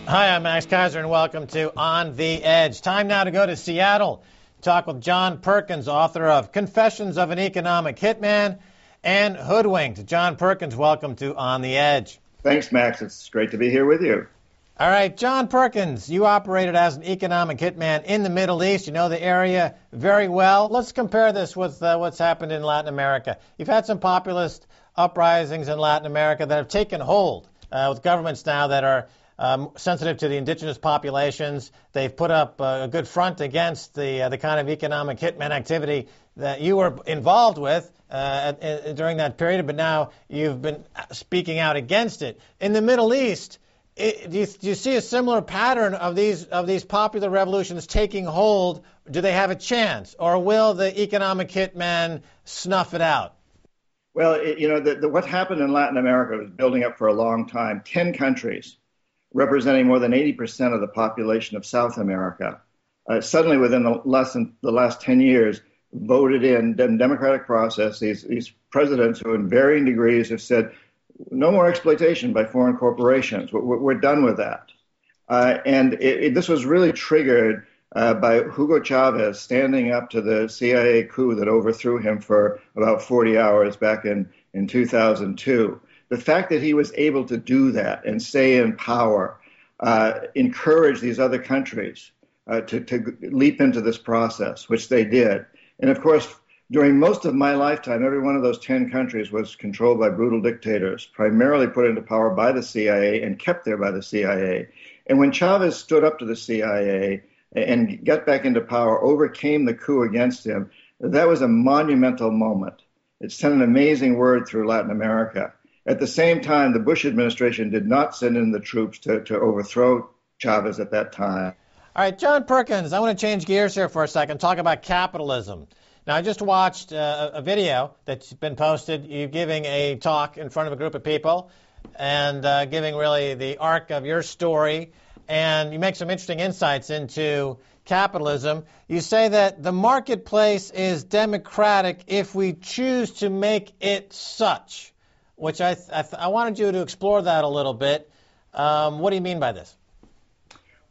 Hi, I'm Max Keiser, and welcome to On the Edge. Time now to go to Seattle, talk with John Perkins, author of Confessions of an Economic Hitman and Hoodwinked. John Perkins, welcome to On the Edge. Thanks, Max. It's great to be here with you. All right, John Perkins, you operated as an economic hitman in the Middle East. You know the area very well. Let's compare this with what's happened in Latin America. You've had some populist uprisings in Latin America that have taken hold with governments now that are sensitive to the indigenous populations. They've put up a good front against the kind of economic hitman activity that you were involved with during that period, but now you've been speaking out against it. In the Middle East, do you see a similar pattern of these popular revolutions taking hold? Do they have a chance, or will the economic hitman snuff it out? Well, what happened in Latin America was building up for a long time. 10 countries representing more than 80% of the population of South America, suddenly within the last 10 years, voted in democratic process. These presidents who in varying degrees have said, no more exploitation by foreign corporations. We're done with that. This was really triggered by Hugo Chavez standing up to the CIA coup that overthrew him for about 40 hours back in 2002. The fact that he was able to do that and stay in power encouraged these other countries to leap into this process, which they did. And of course, during most of my lifetime, every one of those 10 countries was controlled by brutal dictators, primarily put into power by the CIA and kept there by the CIA. And when Chavez stood up to the CIA and got back into power, overcame the coup against him, that was a monumental moment. It sent an amazing word through Latin America. At the same time, the Bush administration did not send in the troops to overthrow Chavez at that time. All right, John Perkins, I want to change gears here for a second, talk about capitalism. Now, I just watched a video that's been posted, you giving a talk in front of a group of people and giving really the arc of your story, and you make some interesting insights into capitalism. You say that the marketplace is democratic if we choose to make it such, which I wanted you to explore that a little bit. What do you mean by this?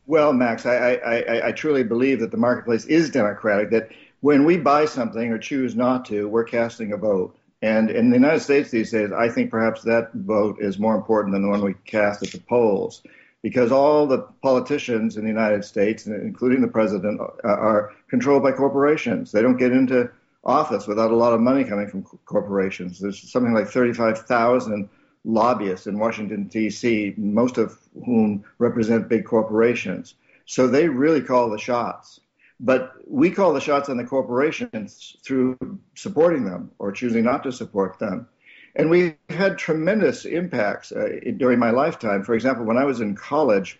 Well, Max, I truly believe that the marketplace is democratic, that when we buy something or choose not to, we're casting a vote. And in the United States these days, I think perhaps that vote is more important than the one we cast at the polls, because all the politicians in the United States, including the president, are controlled by corporations. They don't get into office without a lot of money coming from corporations. There's something like 35,000 lobbyists in Washington, D.C., most of whom represent big corporations. So they really call the shots. But we call the shots on the corporations through supporting them or choosing not to support them. And we had tremendous impacts during my lifetime. For example, when I was in college,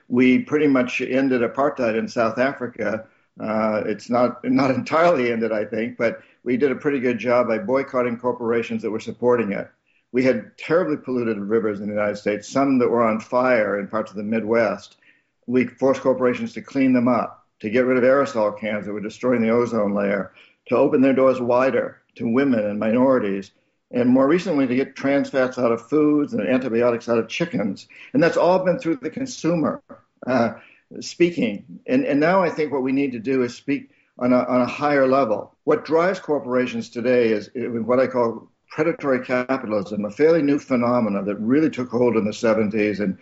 we pretty much ended apartheid in South Africa. It's not entirely ended, I think, but we did a pretty good job by boycotting corporations that were supporting it. We had terribly polluted rivers in the United States, some that were on fire in parts of the Midwest. We forced corporations to clean them up, to get rid of aerosol cans that were destroying the ozone layer, to open their doors wider to women and minorities, and more recently to get trans fats out of foods and antibiotics out of chickens. And that's all been through the consumer speaking. And now I think what we need to do is speak on a higher level. What drives corporations today is what I call predatory capitalism, a fairly new phenomenon that really took hold in the 70s and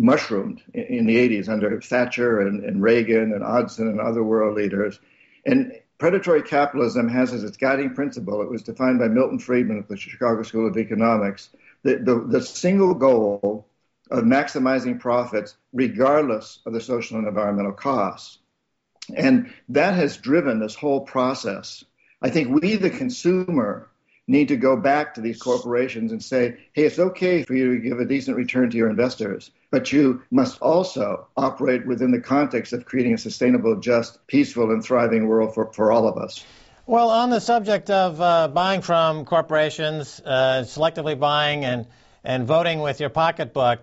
mushroomed in the 80s under Thatcher and Reagan and Hodgson and other world leaders. And predatory capitalism has as its guiding principle, it was defined by Milton Friedman at the Chicago School of Economics, the single goal of maximizing profits regardless of the social and environmental costs. And that has driven this whole process. I think we, the consumer, need to go back to these corporations and say, hey, it's okay for you to give a decent return to your investors, but you must also operate within the context of creating a sustainable, just, peaceful, and thriving world for all of us. Well, on the subject of buying from corporations, selectively buying and voting with your pocketbook,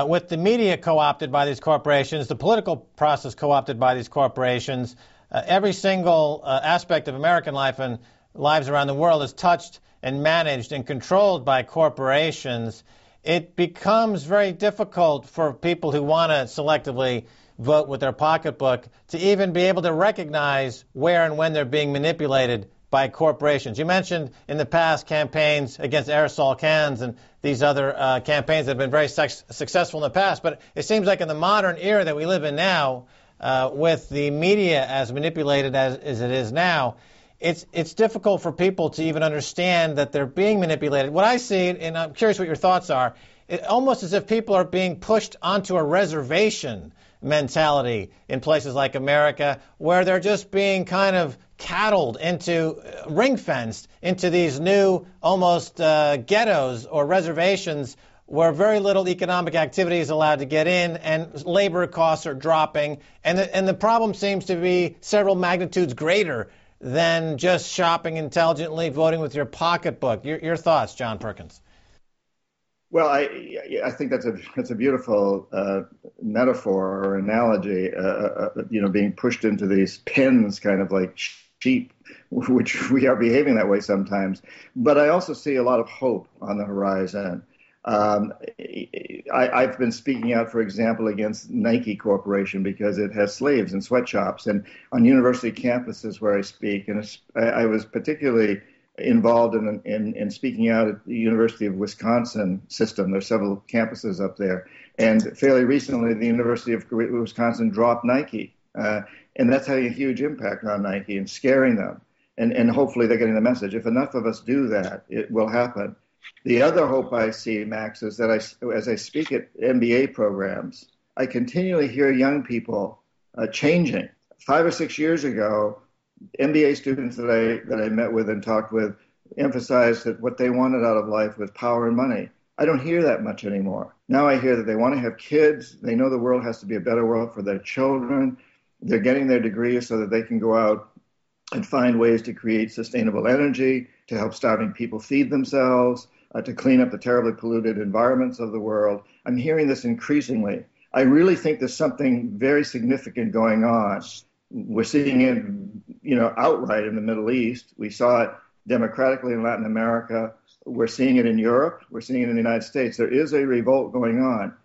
with the media co-opted by these corporations, the political process co-opted by these corporations, every single aspect of American life and lives around the world is touched and managed and controlled by corporations. it becomes very difficult for people who want to selectively vote with their pocketbook to even be able to recognize where and when they're being manipulated by corporations. You mentioned in the past campaigns against aerosol cans and these other campaigns that have been very successful in the past, but it seems like in the modern era that we live in now, with the media as manipulated as it is now, it's difficult for people to even understand that they're being manipulated. What I see, and I'm curious what your thoughts are, it almost as if people are being pushed onto a reservation mentality in places like America, where they're just being kind of cattled into, ring-fenced into these new almost ghettos or reservations where very little economic activity is allowed to get in and labor costs are dropping. And the problem seems to be several magnitudes greater than just shopping intelligently, voting with your pocketbook. Your thoughts, John Perkins? Well, I think that's a beautiful metaphor or analogy. Being pushed into these pens, kind of like sheep, which we are behaving that way sometimes. But I also see a lot of hope on the horizon. I've been speaking out, for example, against Nike Corporation because it has slaves in sweatshops and on university campuses where I speak. And I was particularly involved in speaking out at the University of Wisconsin system. There's several campuses up there. And fairly recently, the University of Wisconsin dropped Nike. And that's having a huge impact on Nike and scaring them. And hopefully they're getting the message. If enough of us do that, it will happen. The other hope I see, Max, is that as I speak at MBA programs, I continually hear young people changing. 5 or 6 years ago, MBA students that I met with and talked with emphasized that what they wanted out of life was power and money. I don't hear that much anymore. Now I hear that they want to have kids. They know the world has to be a better world for their children. They're getting their degrees so that they can go out and find ways to create sustainable energy, to help starving people feed themselves, to clean up the terribly polluted environments of the world. I'm hearing this increasingly. I really think there's something very significant going on. We're seeing it, outright in the Middle East. We saw it democratically in Latin America. We're seeing it in Europe. We're seeing it in the United States. There is a revolt going on.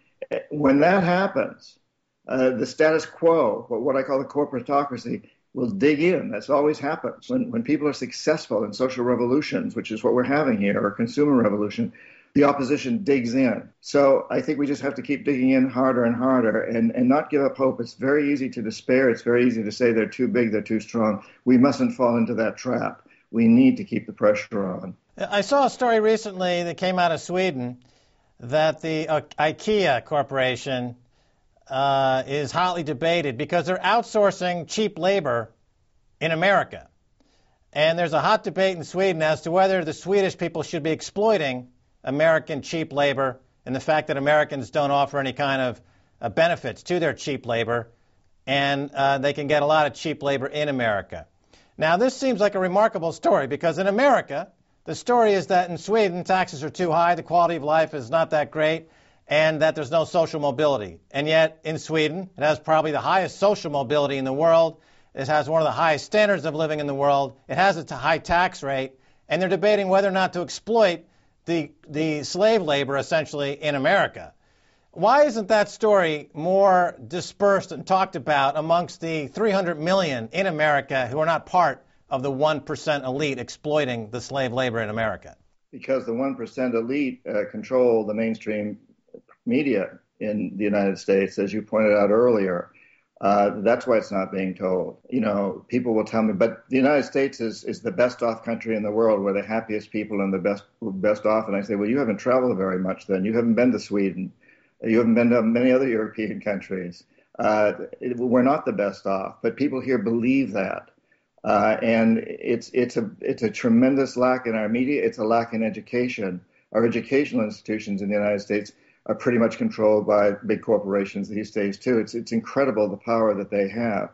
When that happens, the status quo, what I call the corporatocracy, will dig in. That's always happens. When people are successful in social revolutions, which is what we're having here, or consumer revolution, the opposition digs in. So I think we just have to keep digging in harder and harder and not give up hope. It's very easy to despair. It's very easy to say they're too big, they're too strong. We mustn't fall into that trap. We need to keep the pressure on. I saw a story recently that came out of Sweden that the IKEA Corporation is hotly debated because they're outsourcing cheap labor in America. And there's a hot debate in Sweden as to whether the Swedish people should be exploiting American cheap labor and the fact that Americans don't offer any kind of benefits to their cheap labor, and they can get a lot of cheap labor in America. Now, this seems like a remarkable story because in America, the story is that in Sweden, taxes are too high, the quality of life is not that great, and that there's no social mobility. And yet, in Sweden, it has probably the highest social mobility in the world. It has one of the highest standards of living in the world. It has a high tax rate, and they're debating whether or not to exploit the slave labor, essentially, in America. Why isn't that story more dispersed and talked about amongst the 300 million in America who are not part of the 1% elite exploiting the slave labor in America? Because the 1% elite control the mainstream media in the United States, as you pointed out earlier. That's why it's not being told. People will tell me, but the United States is the best off country in the world. We're the happiest people and the best off. And I say, well, you haven't traveled very much then. You haven't been to Sweden. You haven't been to many other European countries. We're not the best off, but people here believe that. And it's a tremendous lack in our media. It's a lack in education. Our educational institutions in the United States are pretty much controlled by big corporations these days, too. It's incredible the power that they have.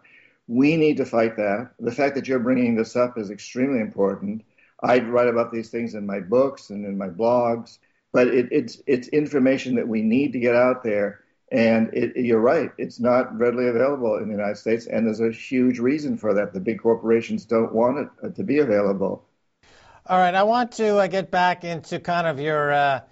We need to fight that. The fact that you're bringing this up is extremely important. I write about these things in my books and in my blogs, but it's information that we need to get out there. And you're right, it's not readily available in the United States, and there's a huge reason for that. The big corporations don't want it to be available. All right, I want to get back into kind of your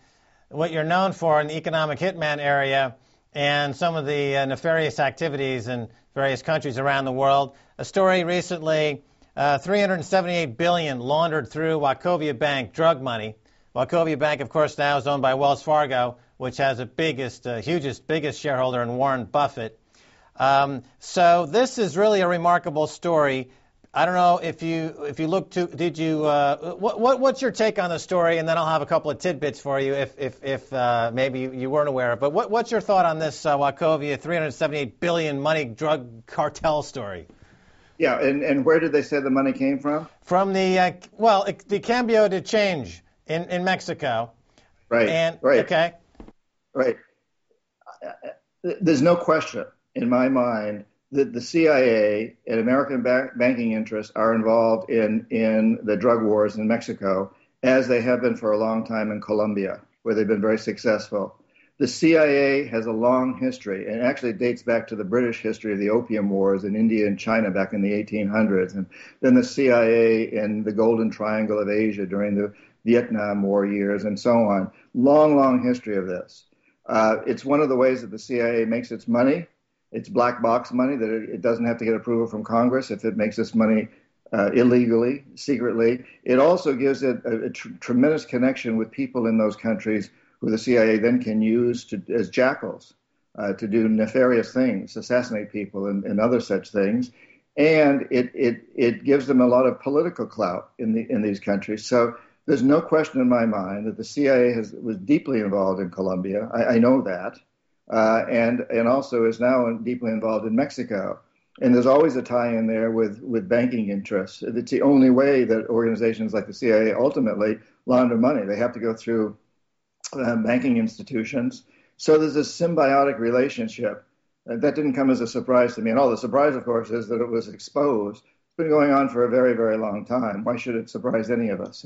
what you're known for in the economic hitman area and some of the nefarious activities in various countries around the world. A story recently, $378 billion laundered through Wachovia Bank drug money. Wachovia Bank, of course, now is owned by Wells Fargo, which has the biggest shareholder in Warren Buffett. So this is really a remarkable story. I don't know if you look to, what's your take on the story? And then I'll have a couple of tidbits for you if maybe you weren't aware of. But what's your thought on this Wachovia $378 billion money drug cartel story? Yeah, and where did they say the money came from? From the the cambio de change in Mexico. Right. And right. Okay. Right. There's no question in my mind that the CIA and American banking interests are involved in the drug wars in Mexico, as they have been for a long time in Colombia, where they've been very successful. The CIA has a long history, and actually dates back to the British history of the Opium Wars in India and China back in the 1800s, and then the CIA in the Golden Triangle of Asia during the Vietnam War years, and so on. Long, long history of this. It's one of the ways that the CIA makes its money. It's black box money that it doesn't have to get approval from Congress if it makes this money illegally, secretly. It also gives it a tremendous connection with people in those countries who the CIA then can use as jackals to do nefarious things, assassinate people and other such things. And it gives them a lot of political clout in these countries. So there's no question in my mind that the CIA was deeply involved in Colombia. I know that. And also is now deeply involved in Mexico. And there's always a tie in there with banking interests. It's the only way that organizations like the CIA ultimately launder money. They have to go through banking institutions. So there's a symbiotic relationship. That didn't come as a surprise to me. And all the surprise, of course, is that it was exposed. It's been going on for a very, very long time. Why should it surprise any of us,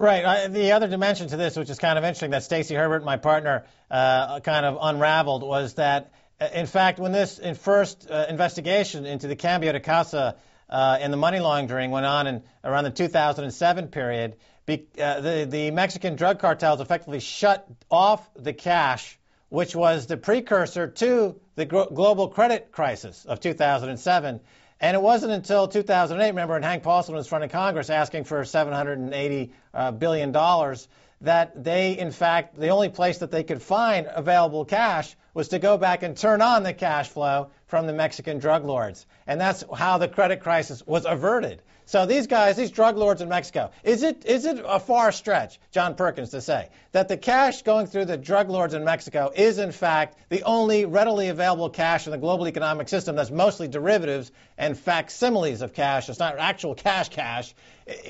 Right. The other dimension to this, which is kind of interesting, that Stacey Herbert, my partner, kind of unraveled, was that, in fact, when this first investigation into the Cambio de Casa and the money laundering went on in around the 2007 period, the Mexican drug cartels effectively shut off the cash, which was the precursor to the global credit crisis of 2007. And it wasn't until 2008, remember, when Hank Paulson was in front of Congress asking for $780 billion, that they, in fact, the only place that they could find available cash was to go back and turn on the cash flow from the Mexican drug lords. And that's how the credit crisis was averted. So these guys, these drug lords in Mexico, is it a far stretch, John Perkins, to say that the cash going through the drug lords in Mexico is, in fact, the only readily available cash in the global economic system that's mostly derivatives and facsimiles of cash? It's not actual cash.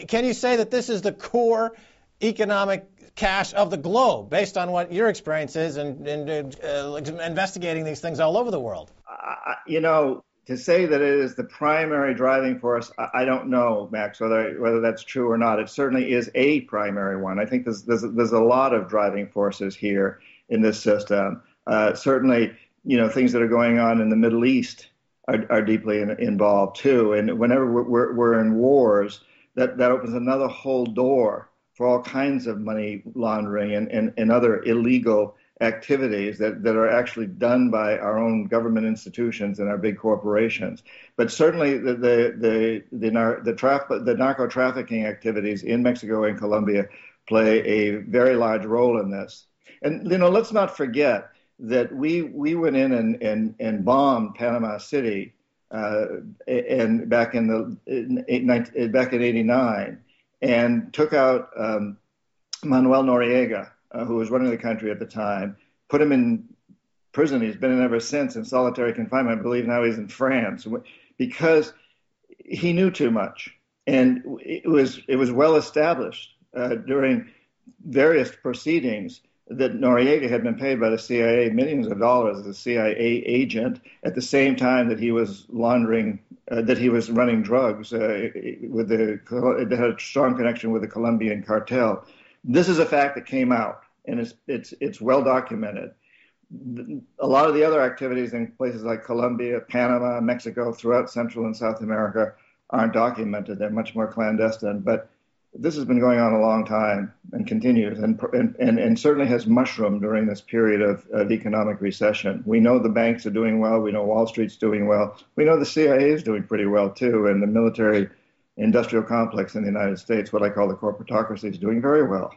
Can you say that this is the core economic cash of the globe, based on what your experience is in investigating these things all over the world? To say that it is the primary driving force, I don't know, Max, whether that's true or not. It certainly is a primary one. I think there's a lot of driving forces here in this system. Certainly, things that are going on in the Middle East are deeply involved too. And whenever we're in wars, that opens another whole door for all kinds of money laundering and other illegal activities that are actually done by our own government institutions and our big corporations. But certainly the narco trafficking activities in Mexico and Colombia play a very large role in this. And let's not forget that we went in and bombed Panama City and back in '89 and took out Manuel Noriega, who was running the country at the time, put him in prison. He's been in ever since in solitary confinement. I believe now he's in France because he knew too much. And it was well established during various proceedings that Noriega had been paid by the CIA millions of dollars as a CIA agent at the same time that he was laundering, that he was running drugs that had a strong connection with the Colombian cartel. This is a fact that came out, and it's well documented. A lot of the other activities in places like Colombia, Panama, Mexico, throughout Central and South America aren't documented. They're much more clandestine. But This has been going on a long time and continues, and certainly has mushroomed during this period of economic recession. We know the banks are doing well. We know Wall Street's doing well. We know the CIA is doing pretty well too, and the military industrial complex in the United States, what I call the corporatocracy, is doing very well.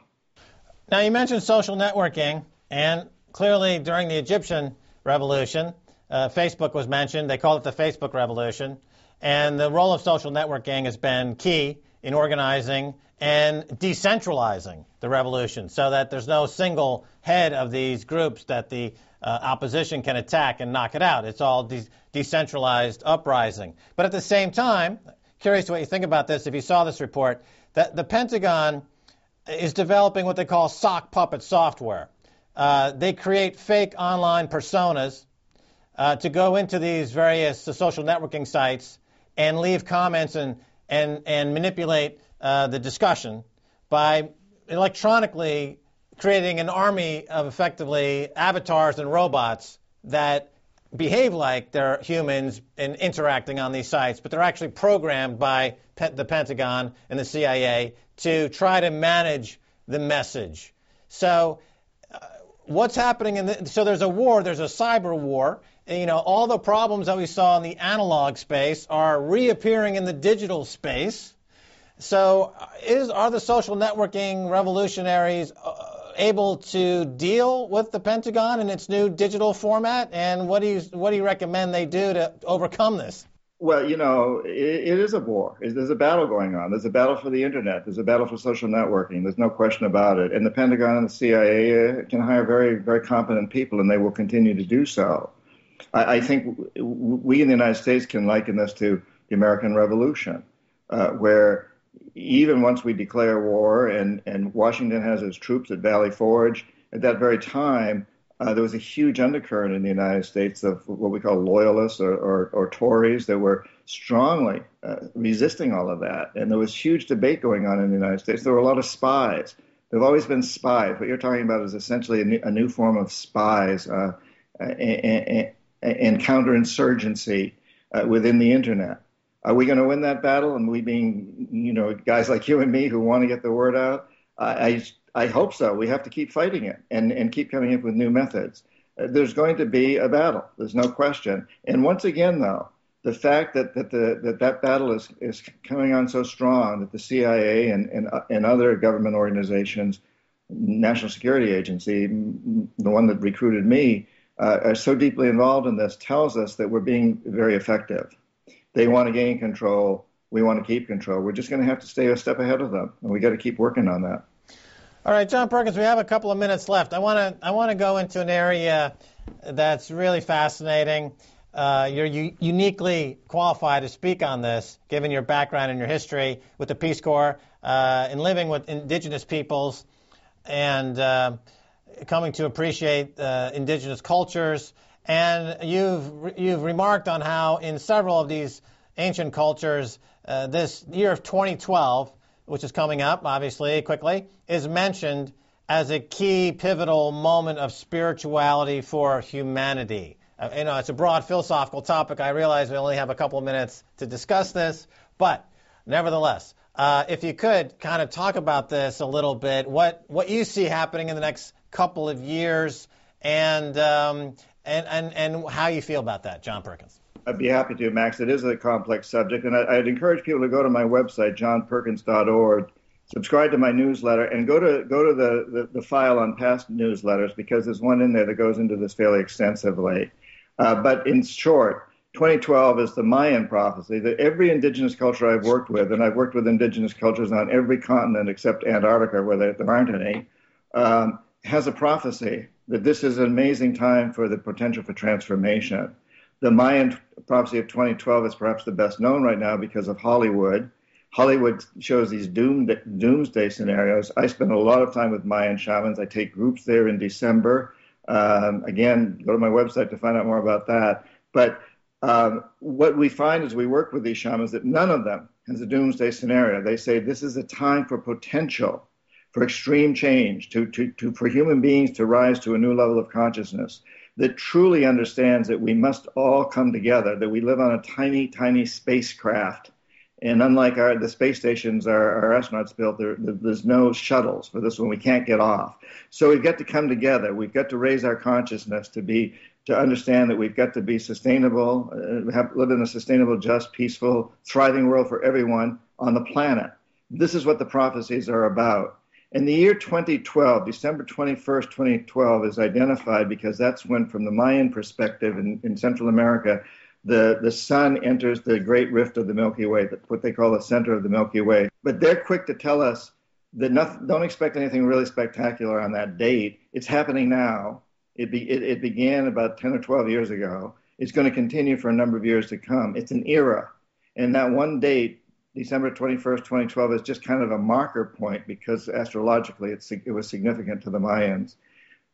Now, you mentioned social networking, and clearly during the Egyptian revolution, Facebook was mentioned. They called it the Facebook revolution. And the role of social networking has been key in organizing and decentralizing the revolution so that there's no single head of these groups that the opposition can attack and knock it out. It's all decentralized uprising. But at the same time, curious what you think about this, if you saw this report, that the Pentagon is developing what they call sock puppet software. They create fake online personas to go into these various social networking sites and leave comments and manipulate the discussion by electronically creating an army of effectively avatars and robots that behave like they're humans and interacting on these sites, but they're actually programmed by the Pentagon and the CIA to try to manage the message. So what's happening so there's a war, there's a cyber war. You know, all the problems that we saw in the analog space are reappearing in the digital space. So are the social networking revolutionaries able to deal with the Pentagon in its new digital format? And what do you recommend they do to overcome this? Well, you know, it is a war. There's a battle going on. There's a battle for the internet. There's a battle for social networking. There's no question about it. And the Pentagon and the CIA can hire very, very competent people, and they will continue to do so. I think we in the United States can liken this to the American Revolution, where even once we declare war and Washington has its troops at Valley Forge, at that very time, there was a huge undercurrent in the United States of what we call loyalists or Tories that were strongly resisting all of that. And there was huge debate going on in the United States. There were a lot of spies. There have always been spies. What you're talking about is essentially a new form of spies and counterinsurgency within the internet. Are we going to win that battle? And we being, you know, guys like you and me who want to get the word out, I hope so. We have to keep fighting it and keep coming up with new methods. There's going to be a battle. There's no question. And once again, though, the fact that battle is coming on so strong that the CIA and other government organizations, National Security Agency, the one that recruited me, are so deeply involved in this, tells us that we're being very effective. They want to gain control. We want to keep control. We're just going to have to stay a step ahead of them, and we got to keep working on that. All right, John Perkins, we have a couple of minutes left. I want to go into an area that's really fascinating. You're uniquely qualified to speak on this, given your background and your history with the Peace Corps and living with indigenous peoples and coming to appreciate indigenous cultures. And you've remarked on how in several of these ancient cultures, this year of 2012, which is coming up, obviously, quickly, is mentioned as a key pivotal moment of spirituality for humanity. You know, it's a broad philosophical topic. I realize we only have a couple of minutes to discuss this, but nevertheless, if you could kind of talk about this a little bit, what you see happening in the next couple of years, and how you feel about that, John Perkins. I'd be happy to, Max. It is a complex subject, and I'd encourage people to go to my website, johnperkins.org, subscribe to my newsletter, and go to the file on past newsletters, because there's one in there that goes into this fairly extensively. But in short, 2012 is the Mayan prophecy that every indigenous culture I've worked with, and I've worked with indigenous cultures on every continent except Antarctica, where there aren't any, has a prophecy that this is an amazing time for the potential for transformation. The Mayan prophecy of 2012 is perhaps the best known right now because of Hollywood. Hollywood shows these doomsday scenarios. I spend a lot of time with Mayan shamans. I take groups there in December. Again, go to my website to find out more about that. But what we find as we work with these shamans, that none of them has a doomsday scenario. They say this is a time for potential, for extreme change, for human beings to rise to a new level of consciousness that truly understands that we must all come together, that we live on a tiny, tiny spacecraft, And unlike the space stations our astronauts built, there's no shuttles for this one. We can't get off. So we've got to come together. We've got to raise our consciousness to understand that we've got to be sustainable, live in a sustainable, just, peaceful, thriving world for everyone on the planet. This is what the prophecies are about. And the year 2012, December 21st, 2012, is identified because that's when, from the Mayan perspective in Central America, the sun enters the great rift of the Milky Way, what they call the center of the Milky Way. But they're quick to tell us that don't expect anything really spectacular on that date. It's happening now. It began about 10 or 12 years ago. It's going to continue for a number of years to come. It's an era. And that one date, December 21st, 2012, is just kind of a marker point because astrologically it was significant to the Mayans.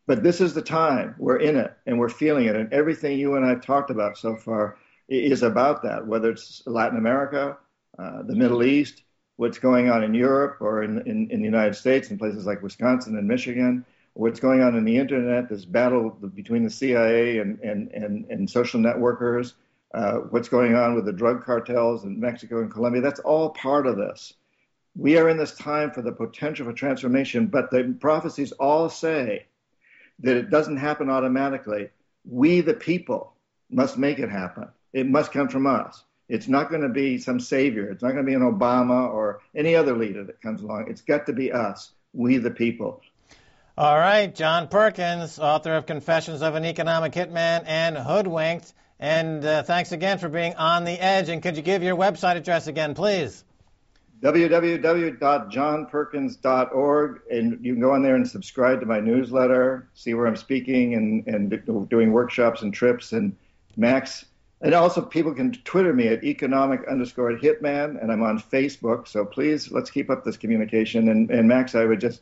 But this is the time. We're in it, and we're feeling it. And everything you and I have talked about so far is about that, whether it's Latin America, the Middle East, what's going on in Europe or in the United States, in places like Wisconsin and Michigan, what's going on in the Internet, this battle between the CIA and social networkers, what's going on with the drug cartels in Mexico and Colombia. That's all part of this. We are in this time for the potential for transformation, but the prophecies all say that it doesn't happen automatically. We, the people, must make it happen. It must come from us. It's not going to be some savior. It's not going to be an Obama or any other leader that comes along. It's got to be us, we, the people. All right, John Perkins, author of Confessions of an Economic Hitman and Hoodwinked. And thanks again for being on the edge. And could you give your website address again, please? www.johnperkins.org, and you can go on there and subscribe to my newsletter, see where I'm speaking and doing workshops and trips. And Max, and also people can Twitter me at economic_hitman, and I'm on Facebook. So please, let's keep up this communication. And Max, I would just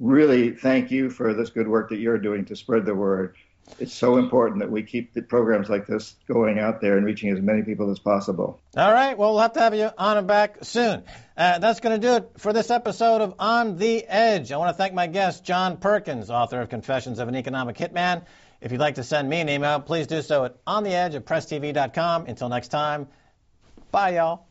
really thank you for this good work that you're doing to spread the word. It's so important that we keep the programs like this going out there and reaching as many people as possible. All right. Well, we'll have to have you on and back soon. That's going to do it for this episode of On the Edge. I want to thank my guest, John Perkins, author of Confessions of an Economic Hitman. If you'd like to send me an email, please do so at ontheedge@presstv.com. Until next time, bye, y'all.